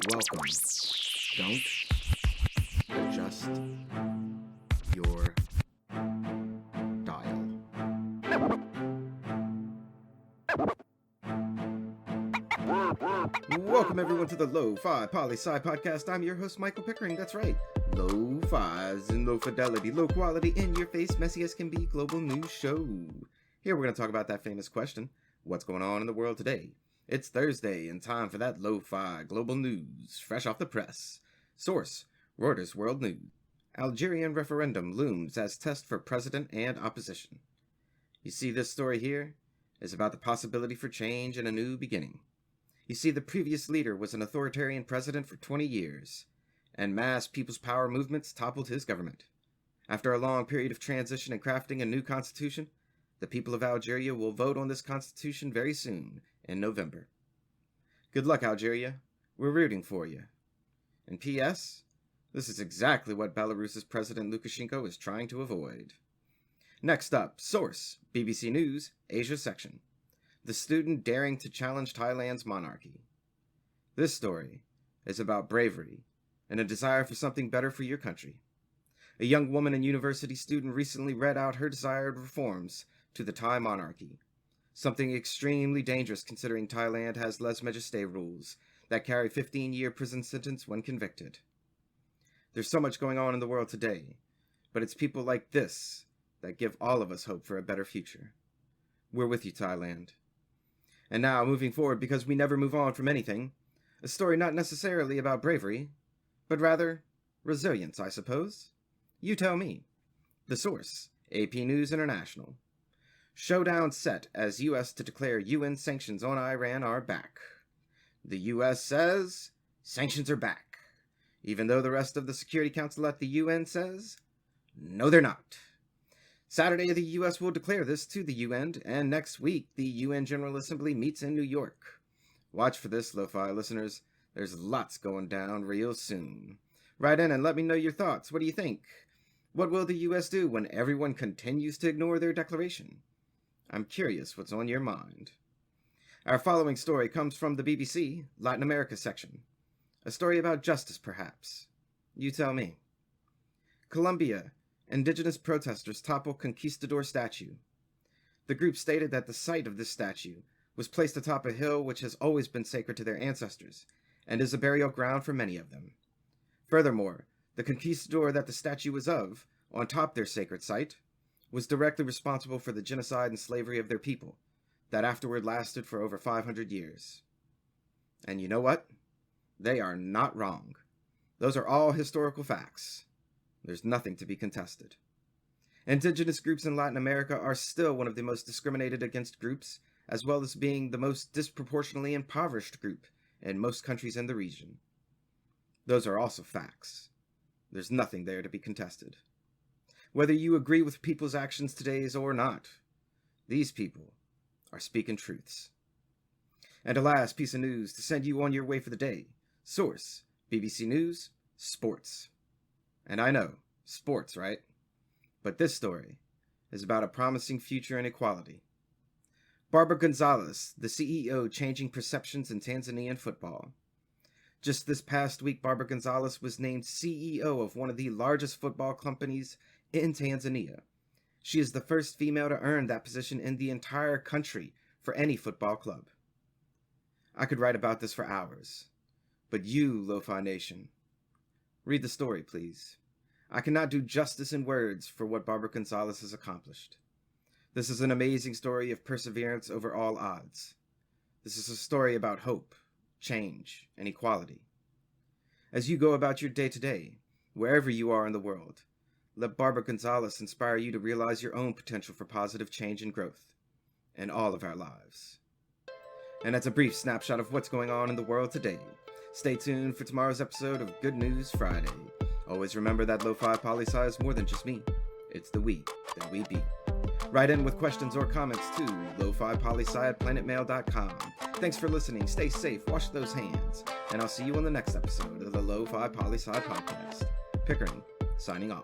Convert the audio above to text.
Welcome. Don't adjust your dial. Welcome everyone to the Lofi Poli Sci podcast. I'm your host Michael Pickering. That's right. Lo-Fi's in low fidelity, low quality, in your face, messy as can be global news show. Here we're going to talk about that famous question, what's going on in the world today? It's Thursday and time for that Lo-Fi global news, fresh off the press. Source, Reuters World News. Algerian referendum looms as test for president and opposition. You see, this story here is about the possibility for change and a new beginning. You see, the previous leader was an authoritarian president for 20 years, and mass people's power movements toppled his government. After a long period of transition and crafting a new constitution, the people of Algeria will vote on this constitution very soon, in November. Good luck, Algeria. We're rooting for you. And P.S., this is exactly what Belarus's President Lukashenko is trying to avoid. Next up, source, BBC News, Asia section. The student daring to challenge Thailand's monarchy. This story is about bravery and a desire for something better for your country. A young woman and university student recently read out her desired reforms to the Thai monarchy. Something extremely dangerous considering Thailand has lèse majesté rules that carry 15-year prison sentence when convicted. There's so much going on in the world today, but it's people like this that give all of us hope for a better future. We're with you, Thailand. And now, moving forward, because we never move on from anything, a story not necessarily about bravery, but rather resilience, I suppose. You tell me. The source, AP News International. Showdown set as U.S. to declare UN sanctions on Iran are back. The U.S. says sanctions are back, even though the rest of the Security Council at the UN says no, they're not. Saturday, the U.S. will declare this to the UN, and next week, the UN General Assembly meets in New York. Watch for this, Lo-Fi listeners. There's lots going down real soon. Write in and let me know your thoughts. What do you think? What will the U.S. do when everyone continues to ignore their declaration? I'm curious what's on your mind. Our following story comes from the BBC, Latin America section. A story about justice, perhaps. You tell me. Colombia. Indigenous protesters topple conquistador statue. The group stated that the site of this statue was placed atop a hill which has always been sacred to their ancestors, and is a burial ground for many of them. Furthermore, the conquistador that the statue was of, on top their sacred site, was directly responsible for the genocide and slavery of their people, that afterward lasted for over 500 years. And you know what? They are not wrong. Those are all historical facts. There's nothing to be contested. Indigenous groups in Latin America are still one of the most discriminated against groups, as well as being the most disproportionately impoverished group in most countries in the region. Those are also facts. There's nothing there to be contested. Whether you agree with people's actions today or not, these people are speaking truths. And a last piece of news to send you on your way for the day. Source, BBC News, Sports. And I know, sports, right? But this story is about a promising future in equality. Barbara Gonzalez, the CEO changing perceptions in Tanzanian football. Just this past week, Barbara Gonzalez was named CEO of one of the largest football companies in Tanzania. She is the first female to earn that position in the entire country for any football club. I could write about this for hours, but you, Lo-Fi Nation, read the story, please. I cannot do justice in words for what Barbara Gonzalez has accomplished. This is an amazing story of perseverance over all odds. This is a story about hope, change, and equality. As you go about your day-to-day, wherever you are in the world, let Barbara Gonzalez inspire you to realize your own potential for positive change and growth in all of our lives. And that's a brief snapshot of what's going on in the world today. Stay tuned for tomorrow's episode of Good News Friday. Always remember that Lo-Fi Poli Sci is more than just me. It's the we that we be. Write in with questions or comments to lofipolisci@planetmail.com. Thanks for listening. Stay safe. Wash those hands. And I'll see you on the next episode of the Lo-Fi Poli Sci podcast. Pickering, signing off.